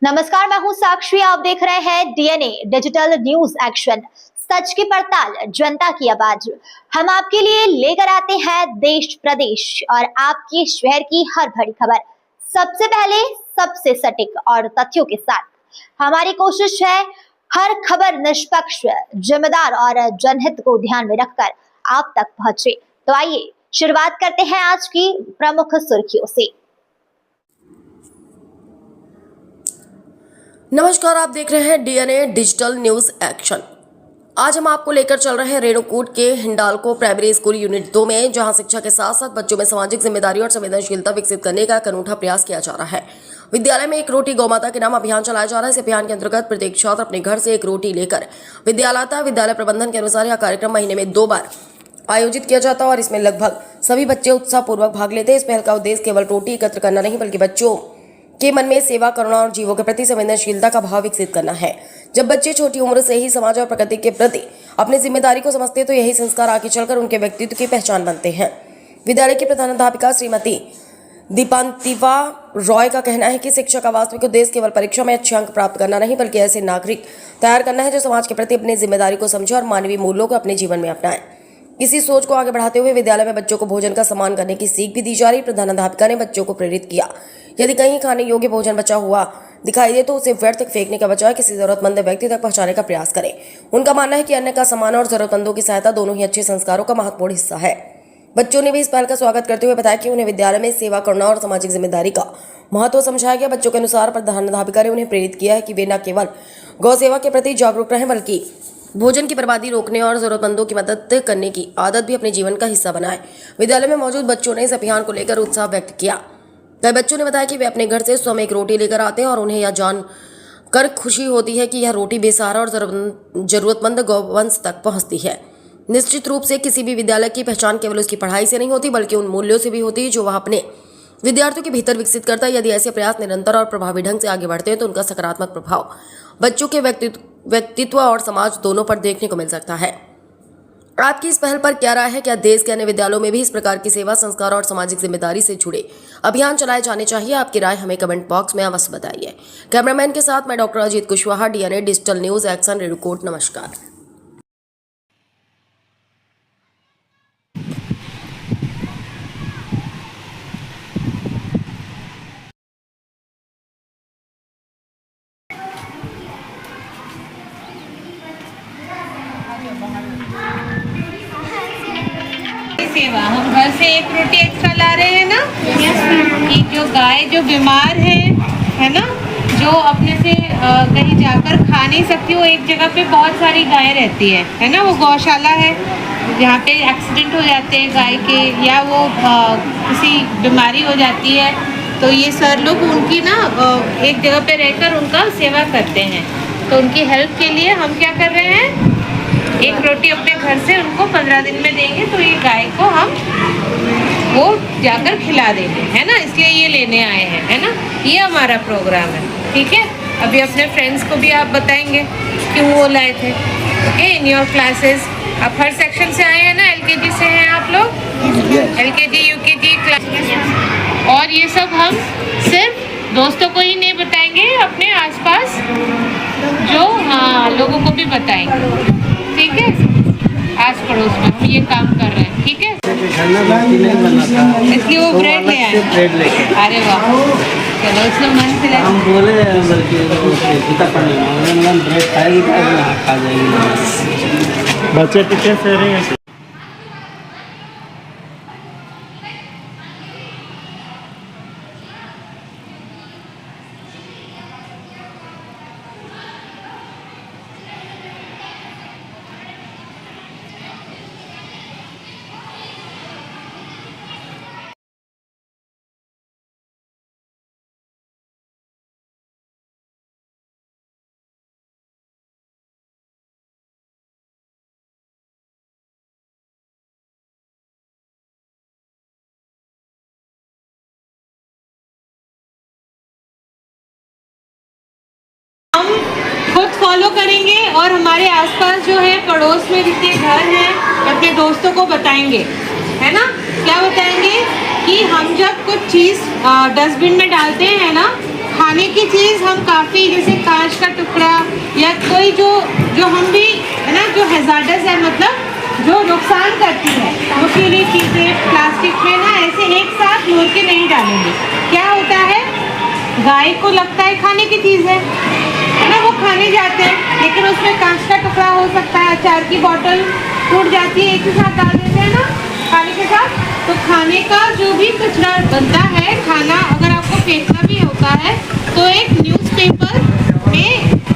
नमस्कार, मैं हूं साक्षी। आप देख रहे हैं डीएनए डिजिटल न्यूज एक्शन, सच की पड़ताल, जनता की आवाज। हम आपके लिए लेकर आते हैं देश प्रदेश और आपके शहर की हर भरी खबर सबसे पहले, सबसे सटीक और तथ्यों के साथ। हमारी कोशिश है हर खबर निष्पक्ष, जिम्मेदार और जनहित को ध्यान में रखकर आप तक पहुंचे। तो आइए शुरुआत करते हैं आज की प्रमुख सुर्खियों से। नमस्कार, आप देख रहे हैं डीएनए डिजिटल न्यूज एक्शन। आज हम आपको लेकर चल रहे हैं रेणुकूट के हिंडाल्को प्राइमरी स्कूल यूनिट 2 में, जहां शिक्षा के साथ साथ बच्चों में सामाजिक जिम्मेदारी और संवेदनशीलता विकसित करने का एक अनूठा प्रयास किया जा रहा है। विद्यालय में एक रोटी गौमाता के नाम अभियान चलाया जा रहा है। इस अभियान के अंतर्गत प्रत्येक छात्र अपने घर से एक रोटी लेकर विद्यालय आता है। विद्यालय प्रबंधन के अनुसार यह कार्यक्रम महीने में 2 बार आयोजित किया जाता है और इसमें लगभग सभी बच्चे उत्साहपूर्वक भाग लेते हैं। इस पहल का उद्देश्य केवल रोटी एकत्र करना नहीं, बल्कि बच्चों के मन में सेवा, करुणा और जीवों के प्रति संवेदनशीलता का भाव विकसित करना है। जब बच्चे छोटी उम्र से ही समाज और प्रकृति के प्रति अपनी जिम्मेदारी को समझते हैं, तो यही संस्कार आगे चलकर उनके व्यक्तित्व की पहचान बनते हैं। विद्यालय की प्रधानाध्यापिका श्रीमती दीपांतिवा रॉय का कहना है कि शिक्षा का वास्तविक उद्देश्य केवल परीक्षा में अच्छे अंक प्राप्त करना नहीं, बल्कि ऐसे नागरिक तैयार करना है जो समाज के प्रति अपनी जिम्मेदारी को समझे और मानवीय मूल्यों को अपने जीवन में अपनाएं। इसी सोच को आगे बढ़ाते हुए विद्यालय में बच्चों को भोजन का सम्मान करने की सीख भी दी जा रही। प्रधानाध्यापिका ने बच्चों को प्रेरित किया, यदि कहीं खाने योग्य भोजन बचा हुआ दिखाई दे तो उसे व्यर्थ फेंकने का बजाय किसी जरूरतमंद व्यक्ति तक पहुंचाने का प्रयास करें। उनका मानना है कि अन्य का सम्मान और जरूरतमंदों की सहायता दोनों ही अच्छे संस्कारों का महत्वपूर्ण हिस्सा है। बच्चों ने भी इस पहल का स्वागत करते हुए बताया कि उन्हें विद्यालय में सेवा, करुणा और सामाजिक जिम्मेदारी का महत्व समझाया गया। बच्चों के अनुसार प्रधानाध्यापिका ने उन्हें प्रेरित किया है कि वे न केवल गौ सेवा के प्रति जागरूक रहें, बल्कि भोजन की बर्बादी रोकने और जरूरतमंदों की मदद करने की आदत भी अपने जीवन का हिस्सा बनाए। विद्यालय में मौजूद बच्चों ने इस अभियान को लेकर उत्साह व्यक्त किया। कई बच्चों ने बताया कि वे अपने घर से स्वयं एक रोटी लेकर आते हैं और उन्हें यह जान कर खुशी होती है कि यह रोटी बेसहारा और जरूरतमंद गौवंश तक पहुंचती है। निश्चित रूप से किसी भी विद्यालय की पहचान केवल उसकी पढ़ाई से नहीं होती, बल्कि उन मूल्यों से भी होती है जो वह अपने विद्यार्थियों के भीतर विकसित करता है। यदि ऐसे प्रयास निरंतर और प्रभावी ढंग से आगे बढ़ते हैं तो उनका सकारात्मक प्रभाव बच्चों के व्यक्तित्व और समाज दोनों पर देखने को मिल सकता है। आपकी इस पहल पर क्या राय है? क्या देश के अन्य विद्यालयों में भी इस प्रकार की सेवा, संस्कार और सामाजिक जिम्मेदारी से जुड़े अभियान चलाए जाने चाहिए? आपकी राय हमें कमेंट बॉक्स में अवश्य बताइए। कैमरामैन के साथ मैं doctor Ajit Kushwaha, DNA digital news action, Renukoot. नमस्कार। सेवा, हम घर से एक रोटी एक्स्ट्रा ला रहे हैं ना, कि जो गाय जो बीमार है ना, जो अपने से कहीं जाकर खा नहीं सकती, वो एक जगह पे बहुत सारी गाय रहती है ना, वो गौशाला है जहाँ पे एक्सीडेंट हो जाते हैं गाय के, या वो किसी बीमारी हो जाती है, तो ये सर लोग उनकी ना एक जगह पे रहकर उनका सेवा करते हैं। तो उनकी हेल्प के लिए हम क्या कर रहे हैं, एक रोटी अपने घर से उनको 15 दिन में देंगे, तो ये गाय को हम वो जाकर खिला देंगे, है ना, इसलिए ये लेने आए हैं, है ना, ये हमारा प्रोग्राम है। ठीक है, अभी अपने फ्रेंड्स को भी आप बताएंगे क्यों वो लाए थे। ओके, इन योर क्लासेस आप हर सेक्शन से आए हैं ना, एलकेजी से हैं आप लोग, एलकेजी यूकेजी क्लास, और ये सब हम सिर्फ दोस्तों को ही नहीं बताएंगे, अपने आसपास जो लोगों को भी बताएंगे। ठीक है, आस पड़ोस में हम ये काम कर रहे हैं। ठीक है, इसलिए वो ब्रेड ले आए। अरे वाह, चलो इसमें मन से हम बोले बच्चे पीछे से रहे हैं। खुद फॉलो करेंगे और हमारे आसपास जो है पड़ोस में जितने घर हैं अपने दोस्तों को बताएंगे, है ना। क्या बताएंगे कि हम जब कुछ चीज़ डस्टबिन में डालते हैं ना, खाने की चीज़ हम काफ़ी, जैसे कांच का टुकड़ा या कोई जो हम भी है ना, जो हैजार्डस है, मतलब जो नुकसान करती है, नुकीली चीज़ें प्लास्टिक में ना ऐसे एक साथ मोड़ के नहीं डालेंगे। क्या होता है, गाय को लगता है खाने की चीज़ है ना, वो खाने जाते हैं, लेकिन उसमें कांच का टुकड़ा हो सकता है, अचार की बोतल टूट जाती है, एक ही साथ डाल देते हैं ना खाने के साथ। तो खाने का जो भी कचरा बनता है, खाना अगर आपको फेंकना भी होता है तो एक न्यूज़पेपर में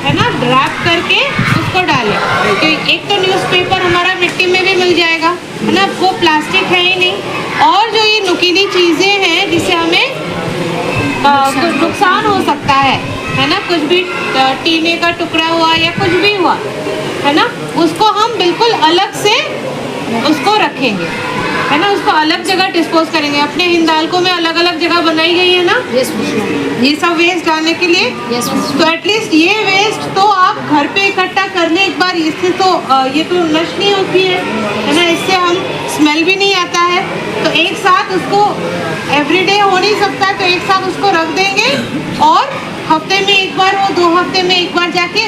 है ना रैप करके उसको डालें। तो एक तो न्यूज़पेपर हमारा मिट्टी में भी मिल जाएगा, है ना, वो प्लास्टिक है ही नहीं। और जो ये नुकीली चीज़ें हैं जिससे हमें कुछ नुकसान हो सकता है ना, कुछ भी टीने का टुकड़ा हुआ या कुछ भी हुआ, है ना, उसको हम बिल्कुल अलग से उसको रखेंगे, है ना, उसको अलग जगह डिस्पोज करेंगे। अपने हिंदालको में अलग अलग जगह बनाई गई है ना, ये सब वेस्ट डालने के लिए। तो एटलीस्ट ये वेस्ट तो आप घर पे इकट्ठा कर लें एक बार, इससे तो ये तो नष्ट नहीं होती है ना, इससे हम स्मेल भी नहीं आता है। तो एक साथ उसको एवरीडे हो नहीं सकता, तो एक साथ उसको रख देंगे और हफ्ते में एक बार, वो 2 हफ्ते में एक बार जाके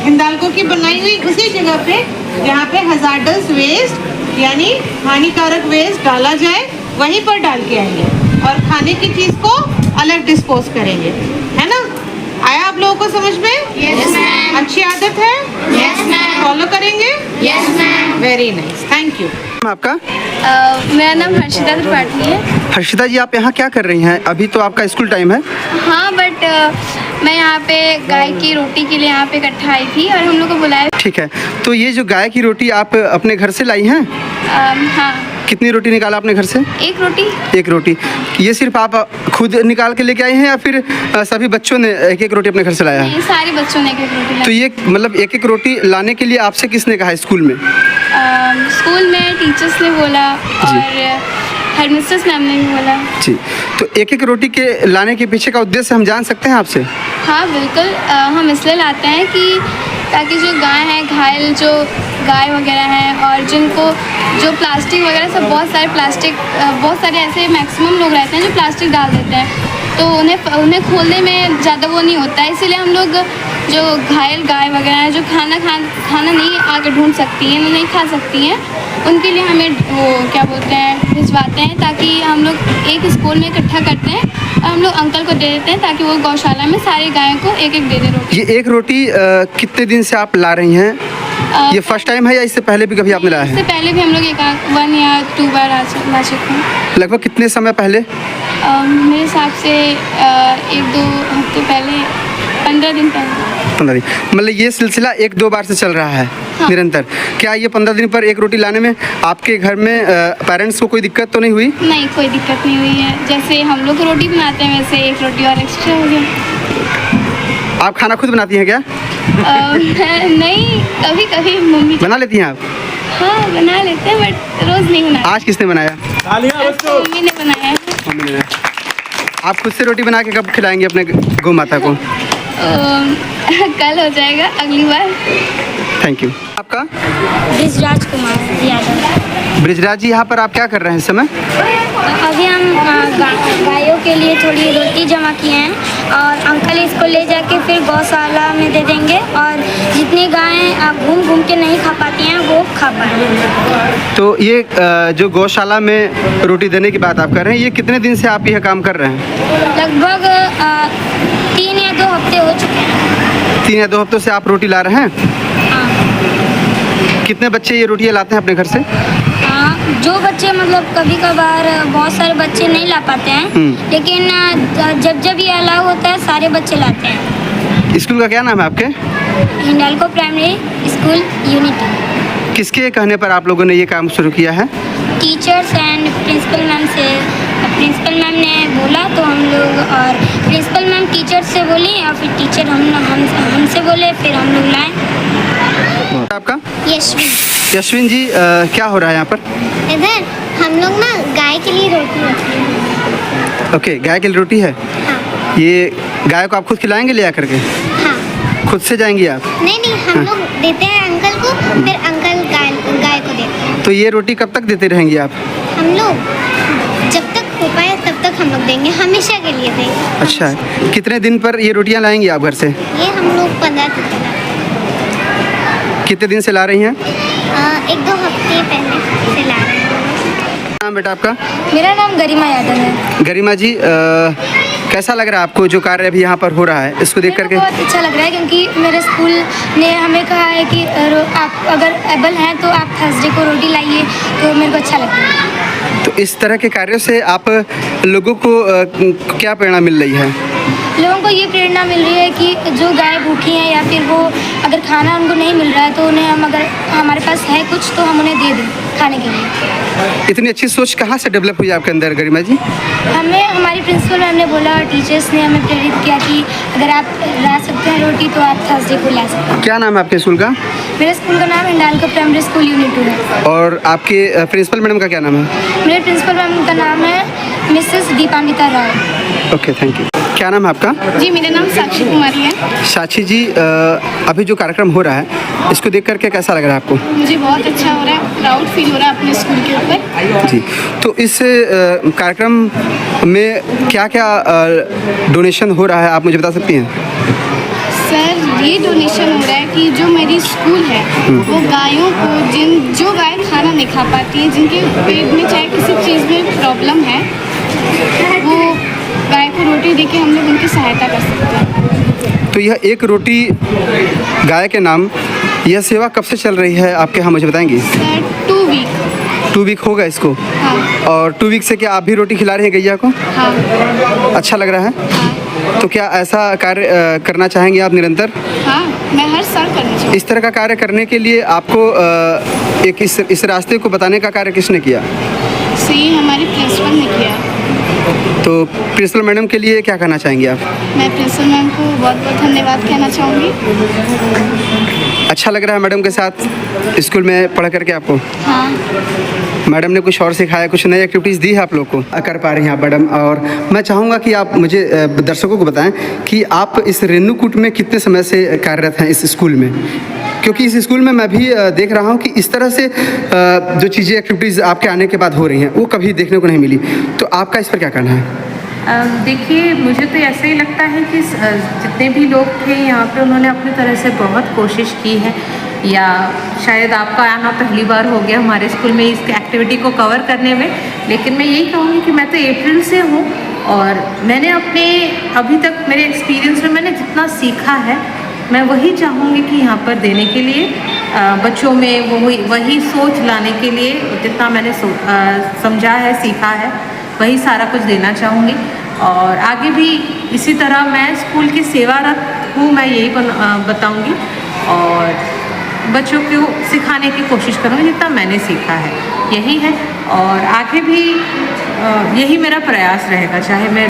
हिंदालको की बनाई हुई उसी जगह पे जहाँ पे हैजार्डस वेस्ट यानी हानिकारक वेस्ट डाला जाए, वहीं पर डाल के आएंगे और खाने की चीज़ को अलग डिस्पोज करेंगे, है ना। आया आप लोगों को समझ में? Yes ma'am. अच्छी आदत है? Yes ma'am. फॉलो करेंगे? Yes ma'am. Very nice, thank you. आपका? मेरा नाम हर्षिता त्रिपाठी है। हर्षिता जी, आप यहाँ क्या कर रही हैं? अभी तो आपका स्कूल टाइम है। हाँ, बट मैं यहाँ पे गाय की रोटी के लिए यहाँ पे इकट्ठा आई थी और हम लोग को बुलाया। ठीक है, तो ये जो गाय की रोटी आप अपने घर से लाई हैं? हाँ। कितनी रोटी निकाला आपने घर से? एक रोटी। एक रोटी। ये सिर्फ आप खुद निकाल के लेके आए हैं या फिर सभी बच्चों ने एक एक रोटी अपने घर से लाया है? नहीं, सारे बच्चों ने एक एक रोटी तो लाई। ये मतलब एक एक रोटी लाने के लिए आपसे किसने कहा स्कूल में? स्कूल में टीचर्स ने बोला और हेडमिस्ट्रेस मैम ने भी बोला। जी, तो एक एक रोटी के लाने के पीछे का उद्देश्य हम जान सकते हैं आपसे? हाँ बिल्कुल, हम इसलिए लाते हैं कि ताकि जो गाय हैं, घायल जो गाय वगैरह हैं और जिनको जो प्लास्टिक वगैरह सब बहुत सारे ऐसे मैक्सिमम लोग रहते हैं जो प्लास्टिक डाल देते हैं, तो उन्हें खोलने में ज़्यादा वो नहीं होता है। इसीलिए हम लोग जो घायल गाय वगैरह हैं जो खाना नहीं आके ढूंढ सकती हैं, नहीं खा सकती हैं, उनके लिए हमें वो क्या बोलते हैं भिजवाते हैं, ताकि हम लोग एक स्कूल में इकट्ठा करते हैं और हम लोग अंकल को दे देते हैं ताकि वो गौशाला में सारी गायों को एक एक दे दे रोटी। ये एक रोटी कितने दिन से आप ला रही हैं? ये फर्स्ट टाइम है या इससे पहले भी कभी आपने लाया है? इससे पहले भी हम लोग 1 या 2 बार ला चुके हैं। लगभग कितने समय पहले? मेरे हिसाब से 1-2 हफ्ते पहले, 15 दिन पहले। 15 दिन, मतलब ये सिलसिला 1-2 बार से चल रहा है। हाँ। निरंतर। क्या ये 15 दिन पर एक रोटी लाने में आपके घर में पेरेंट्स को कोई दिक्कत तो नहीं हुई? नहीं, कोई दिक्कत नहीं हुई है। जैसे हम लोग रोटी बनाते हैं वैसे एक रोटी और एक्स्ट्रा हो गया। आप खाना खुद बनाती हैं क्या? नहीं, कभी कभी मम्मी। बना लेती हैं आप? हाँ, बना लेते हैं बट रोज़ नहीं बनाते। आज किसने बनाया? मम्मी ने बनाया है। मम्मी ने। आप खुद से रोटी बना के कब खिलाएंगे अपने गौ माता को? कल हो जाएगा, अगली बार। Thank you. आपका? ब्रिजराज कुमार यादव। ब्रिजराज जी, यहाँ पर आप क्या कर रहे हैं इस समय? अभी हम गायों के लिए थोड़ी रोटी जमा किए हैं और अंकल इसको ले जाके फिर गौशाला में दे देंगे और जितनी गायें घूम घूम के नहीं खा पाती हैं वो खा पाएंगे। तो ये जो गौशाला में रोटी देने की बात आप कर रहे हैं, ये कितने दिन से आप यह काम कर रहे हैं? लगभग 3 या 2 हफ्ते हो चुके हैं। 3 या 2 हफ्तों से आप रोटी ला रहे हैं? हाँ। कितने बच्चे ये रोटियाँ लाते हैं अपने घर से? हाँ, जो बच्चे मतलब कभी कभार बहुत सारे बच्चे नहीं ला पाते हैं, लेकिन जब ये अलाउ होता है सारे बच्चे लाते हैं। स्कूल का क्या नाम है आपके? Hindalco primary school unity. किसके कहने पर आप लोगों ने ये काम शुरू किया है? टीचर्स एंड प्रिंसिपल मैम से। प्रिंसिपल मैम ने बोला तो हम लोग, और प्रिंसिपल मैम टीचर से बोली और फिर टीचर हमसे बोले, फिर हम लोग लाए। आपका? यशविन। यशविन जी, क्या हो रहा है यहाँ पर? इधर हम लोग ना गाय के लिए रोटी रखते हैं। ओके, गाय के लिए रोटी है। हाँ। ये गाय को आप खुद खिलाएंगे ले आकर के? हाँ। खुद से जाएंगी आप? नहीं, हम लोग देते हैं अंकल को, फिर अंकल गाय को देते हैं। तो ये रोटी कब तक देते रहेंगी आप? हम लोग जब तक हो पाए तब तक हम लोग देंगे, हमेशा के लिए देंगे। अच्छा है। कितने दिन पर ये रोटियां लाएंगी आप घर से? ये हम लोग 15 दिन से कितने दिन से ला रही हैं? 1-2 हफ्ते पहले से ला रहे हैं। नाम बेटा आपका? मेरा नाम गरिमा यादव है। गरिमा जी, कैसा लग रहा है आपको जो कार्य अभी यहाँ पर हो रहा है, इसको देख करके? बहुत अच्छा लग रहा है क्योंकि मेरे स्कूल ने हमें कहा है कि आप अगर एबल हैं तो आप थर्सडे को रोटी लाइए, तो मेरे को अच्छा लगता है। तो इस तरह के कार्यों से आप लोगों को क्या प्रेरणा मिल रही है? लोगों को ये प्रेरणा मिल रही है कि जो गाय भूखी हैं या फिर वो अगर खाना उनको नहीं मिल रहा है तो उन्हें हम, अगर हमारे पास है कुछ तो हम उन्हें दे दें खाने के लिए। इतनी अच्छी सोच कहाँ से डेवलप हुई आपके अंदर गरिमा जी? हमें हमारी प्रिंसिपल मैम ने बोला और टीचर्स ने हमें प्रेरित किया कि अगर आप ला सकते हैं रोटी तो आप थर्सडे को ला सकते हैं। क्या नाम है आपके स्कूल का? मेरे स्कूल का नाम हिंडालको प्राइमरी स्कूल यूनिट 2 है। और आपके प्रिंसिपल मैडम का क्या नाम है? मेरे प्रिंसिपल मैम का नाम है Mrs Deepangita Rao. Okay, thank you. क्या नाम है आपका? जी, मेरा नाम साक्षी कुमारी है। साक्षी जी, अभी जो कार्यक्रम हो रहा है इसको देख करके कैसा लग रहा है आपको? मुझे बहुत अच्छा हो रहा है, प्राउड फील हो रहा है अपने स्कूल के ऊपर। जी, तो इस कार्यक्रम में क्या क्या डोनेशन हो रहा है, आप मुझे बता सकती हैं? सर, ये डोनेशन हो रहा है कि जो मेरी स्कूल है वो गायों को, जो गाय खाना नहीं खा पाती है, जिनके पेट में चाहे किसी चीज़ में प्रॉब्लम है, वो गाय को रोटी देके हम लोग उनकी सहायता कर सकते हैं। तो यह एक रोटी गाय के नाम, यह सेवा कब से चल रही है आपके यहाँ, मुझे बताएंगी? सर, 2 वीक हो गया इसको? हाँ। और 2 वीक से क्या आप भी रोटी खिला रही हैं गैया को? हाँ। अच्छा लग रहा है? हाँ। तो क्या ऐसा कार्य करना चाहेंगे आप निरंतर? हाँ, मैं हर साल करना चाहूँगी। इस तरह का कार्य करने के लिए आपको एक इस रास्ते को बताने का कार्य किसने किया? ये हमारी प्रिंसिपल ने किया। तो प्रिंसिपल मैडम के लिए क्या कहना चाहेंगे आप? मैं प्रिंसिपल मैम को बहुत बहुत धन्यवाद कहना चाहूँगी। अच्छा लग रहा है मैडम के साथ स्कूल में पढ़ करके आपको? हाँ। मैडम ने कुछ और सिखाया, कुछ नई एक्टिविटीज़ दी है आप लोग को? कर पा रही हैं आप मैडम। और मैं चाहूँगा कि आप मुझे दर्शकों को बताएं कि आप इस रेणुकूट में कितने समय से कार्यरत हैं इस स्कूल में? क्योंकि इस स्कूल में मैं भी देख रहा हूँ कि इस तरह से जो चीज़ें एक्टिविटीज़ आपके आने के बाद हो रही हैं वो कभी देखने को नहीं मिली, तो आपका इस पर क्या कहना है? देखिए, मुझे तो ऐसा ही लगता है कि जितने भी लोग थे यहाँ पे उन्होंने अपनी तरह से बहुत कोशिश की है, या शायद आपका आना पहली बार हो गया हमारे स्कूल में इस एक्टिविटी को कवर करने में। लेकिन मैं यही कहूँगी कि मैं तो अप्रैल से हूँ और मैंने अपने अभी तक मेरे एक्सपीरियंस में मैंने जितना सीखा है मैं वही चाहूँगी कि यहाँ पर देने के लिए, बच्चों में वही सोच लाने के लिए जितना मैंने समझा है, सीखा है, वही सारा कुछ देना चाहूँगी। और आगे भी इसी तरह मैं स्कूल की सेवारत हूँ, मैं यही बताऊँगी और बच्चों को सिखाने की कोशिश करूँगी जितना मैंने सीखा है, यही है। और आगे भी यही मेरा प्रयास रहेगा, चाहे मैं